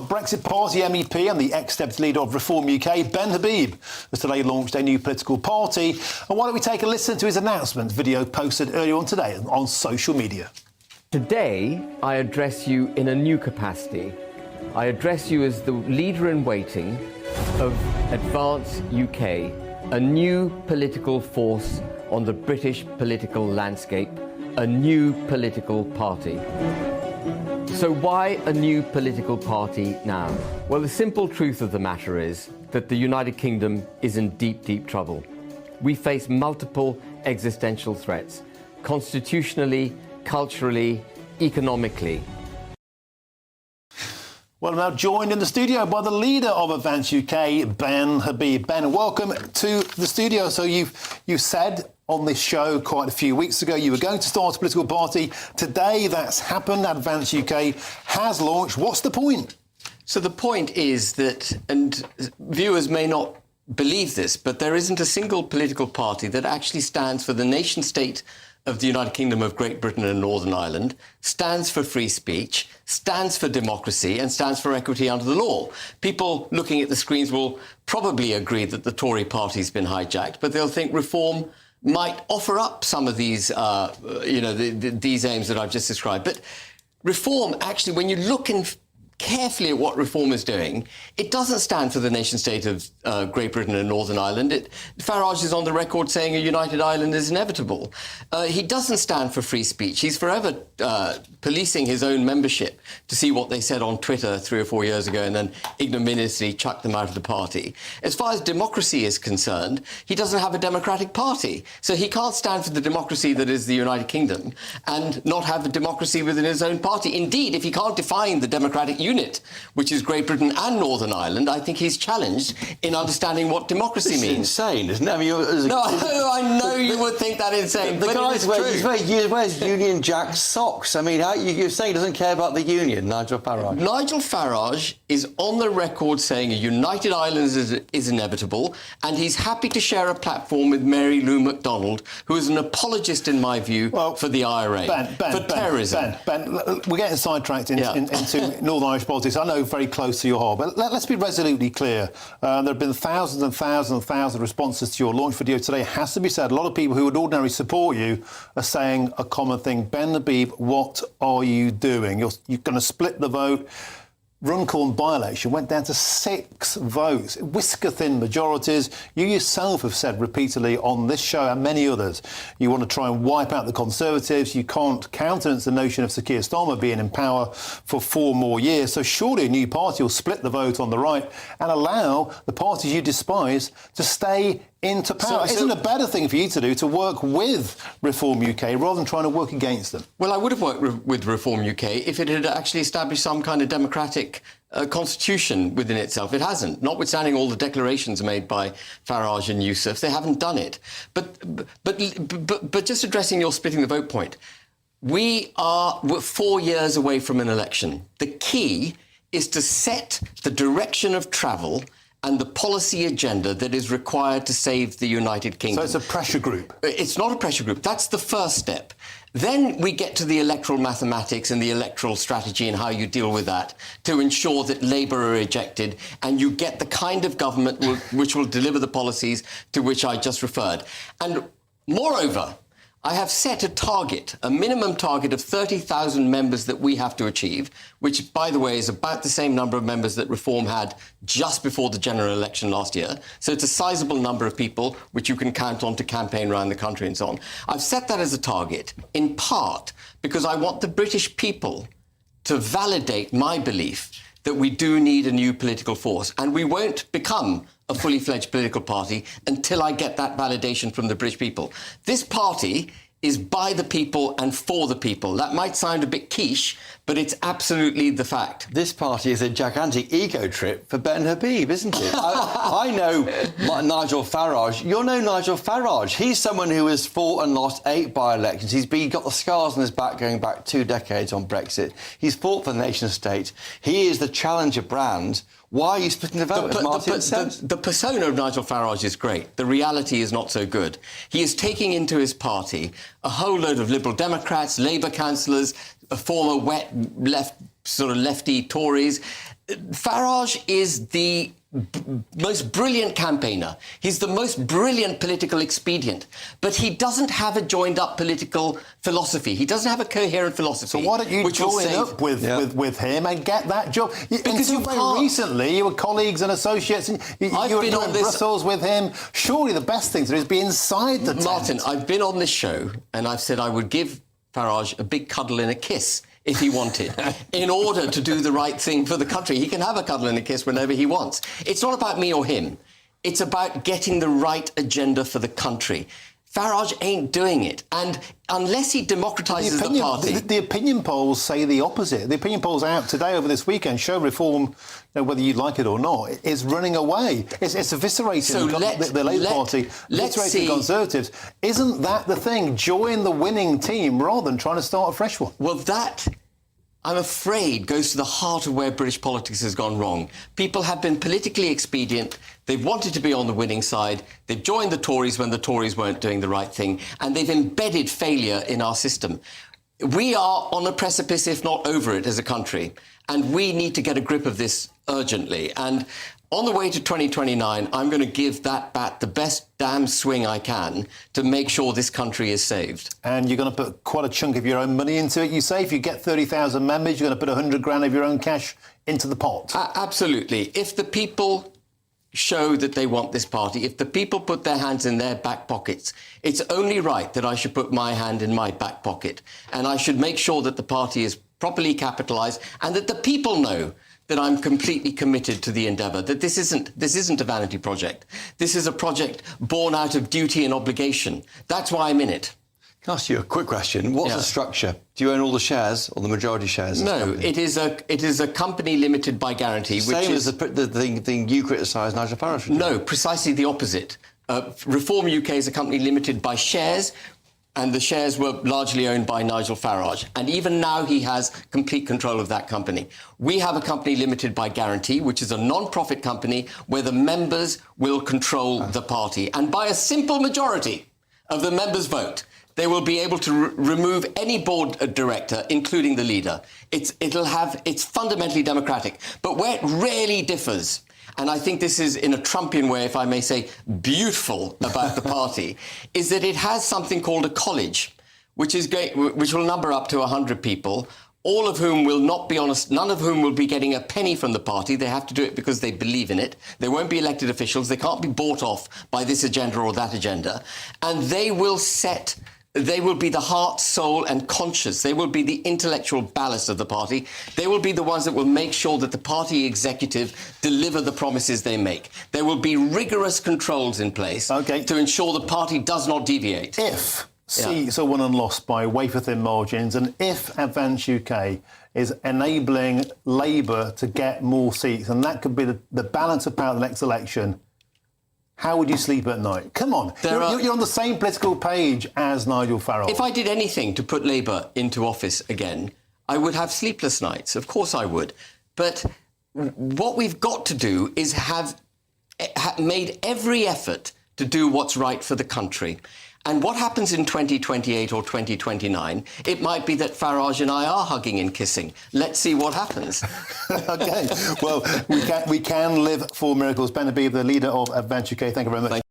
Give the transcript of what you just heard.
Brexit Party MEP and the ex-deputy leader of Reform UK, Ben Habib, has today launched a new political party. And why don't we take a listen to his announcement video posted earlier on today on social media. Today, I address you in a new capacity. I address you as the leader in waiting of Advance UK, a new political force on the British political landscape, a new political party. So why a new political party now? Well, the simple truth of the matter is that the United Kingdom is in deep, deep trouble. We face multiple existential threats, constitutionally, culturally, economically. Well, I'm now joined in the studio by the leader of Advance UK, Ben Habib. Ben, welcome to the studio. So you said on this show quite a few weeks ago you were going to start a political party. Today that's happened. Advance UK has launched. What's the point? So the point is that, and viewers may not believe this, but there isn't a single political party that actually stands for the nation state of the United Kingdom of Great Britain and Northern Ireland, stands for free speech, stands for democracy and stands for equity under the law. People looking at the screens will probably agree that the Tory party's been hijacked, but they'll think Reform might offer up some of these, these aims that I've just described. But Reform, actually, when you look carefully at what Reform is doing, it doesn't stand for the nation-state of Great Britain and Northern Ireland. Farage is on the record saying a united Ireland is inevitable. He doesn't stand for free speech. He's forever policing his own membership to see what they said on Twitter 3 or 4 years ago and then ignominiously chucked them out of the party. As far as democracy is concerned, he doesn't have a democratic party. So he can't stand for the democracy that is the United Kingdom and not have a democracy within his own party. Indeed, if he can't define the democratic unit, which is Great Britain and Northern Ireland, I think he's challenged in understanding what democracy means. Insane, isn't it? I mean, I know you would think that insane, the but guy wears Union Jack socks. I mean, you're saying he doesn't care about the union, Nigel Farage? Nigel Farage is on the record saying a united Ireland is inevitable, and he's happy to share a platform with Mary Lou McDonald, who is an apologist, in my view, for the IRA, for terrorism. Ben, we're getting sidetracked into Northern Irish politics. I know very close to your heart, but let's be resolutely clear. There have been thousands and thousands and thousands of responses to your launch video today. It has to be said, a lot of people who would ordinarily support you are saying a common thing. Ben Habib, what are you doing? You're going to split the vote. Runcorn by-election went down to 6 votes, whisker-thin majorities. You yourself have said repeatedly on this show and many others, you want to try and wipe out the Conservatives. You can't countenance the notion of Sir Keir Starmer being in power for 4 more years. So surely a new party will split the vote on the right and allow the parties you despise to stay into power. Isn't it a better thing for you to do to work with Reform UK rather than trying to work against them? Well, I would have worked with Reform UK if it had actually established some kind of democratic constitution within itself. It hasn't. Notwithstanding all the declarations made by Farage and Youssef, they haven't done it. But just addressing your splitting the vote point, we're 4 years away from an election. The key is to set the direction of travel and the policy agenda that is required to save the United Kingdom. So it's a pressure group? It's not a pressure group. That's the first step. Then we get to the electoral mathematics and the electoral strategy and how you deal with that to ensure that Labour are ejected and you get the kind of government which will deliver the policies to which I just referred. And moreover, I have set a target, a minimum target of 30,000 members that we have to achieve, which, by the way, is about the same number of members that Reform had just before the general election last year. So it's a sizable number of people which you can count on to campaign around the country and so on. I've set that as a target, in part because I want the British people to validate my belief that we do need a new political force, and we won't become a fully fledged political party until I get that validation from the British people. This party is by the people and for the people. That might sound a bit quiche, but it's absolutely the fact. This party is a gigantic ego trip for Ben Habib, isn't it? I know Nigel Farage. You'll know Nigel Farage. He's someone who has fought and lost 8 by-elections. He's got the scars on his back going back 2 decades on Brexit. He's fought for the nation state. He is the challenger brand. Why are you splitting the vote, as Martin said? The persona of Nigel Farage is great. The reality is not so good. He is taking into his party a whole load of Liberal Democrats, Labour councillors, a former left sort of lefty Tories. Farage is the most brilliant campaigner. He's the most brilliant political expedient. But he doesn't have a joined-up political philosophy. He doesn't have a coherent philosophy. So why don't you join up with him and get that job? Because until very recently, you were colleagues and associates, and you were in Brussels with him. Surely the best thing to do is be inside the tent. Martin, I've been on this show, and I've said I would give Farage a big cuddle and a kiss if he wanted, in order to do the right thing for the country. He can have a cuddle and a kiss whenever he wants. It's not about me or him. It's about getting the right agenda for the country. Farage ain't doing it. And unless he democratises the party... The opinion polls say the opposite. The opinion polls out today over this weekend show Reform, whether you like it or not, is running away. It's eviscerating the Labour Party, eviscerating the Conservatives. Isn't that the thing? Join the winning team rather than trying to start a fresh one. Well, that, I'm afraid, goes to the heart of where British politics has gone wrong. People have been politically expedient. They've wanted to be on the winning side. They've joined the Tories when the Tories weren't doing the right thing. And they've embedded failure in our system. We are on a precipice, if not over it, as a country. And we need to get a grip of this urgently. And on the way to 2029, I'm going to give that bat the best damn swing I can to make sure this country is saved. And you're going to put quite a chunk of your own money into it. You say if you get 30,000 members, you're going to put 100 grand of your own cash into the pot. Absolutely. If the people show that they want this party, if the people put their hands in their back pockets, it's only right that I should put my hand in my back pocket. And I should make sure that the party is properly capitalised and that the people know that I'm completely committed to the endeavour, that this isn't a vanity project. This is a project born out of duty and obligation. That's why I'm in it. Can I ask you a quick question? What's the structure? Do you own all the shares or the majority shares? No, it is a company limited by guarantee. Same as the thing you criticise Nigel Farage for doing. No, precisely the opposite. Reform UK is a company limited by shares, and the shares were largely owned by Nigel Farage. And even now he has complete control of that company. We have a company limited by guarantee, which is a non-profit company where the members will control the party. And by a simple majority of the members' vote, they will be able to remove any board director, including the leader. It's fundamentally democratic. But where it really differs, and I think this is, in a Trumpian way, if I may say, beautiful about the party, is that it has something called a college, which will number up to 100 people, all of whom will not be honest, none of whom will be getting a penny from the party. They have to do it because they believe in it. They won't be elected officials. They can't be bought off by this agenda or that agenda. And they will be the heart, soul and conscience. They will be the intellectual ballast of the party. They will be the ones that will make sure that the party executive deliver the promises they make. There will be rigorous controls in place to ensure the party does not deviate. If seats are won and lost by wafer-thin margins, and if Advance UK is enabling Labour to get more seats, and that could be the balance of power at the next election, how would you sleep at night? Come on, you're on the same political page as Nigel Farage. If I did anything to put Labour into office again, I would have sleepless nights. Of course I would. But what we've got to do is have made every effort to do what's right for the country. And what happens in 2028 or 2029, it might be that Farage and I are hugging and kissing. Let's see what happens. OK. Well, we can live for miracles. Ben Habib, the leader of Advance UK, thank you very much.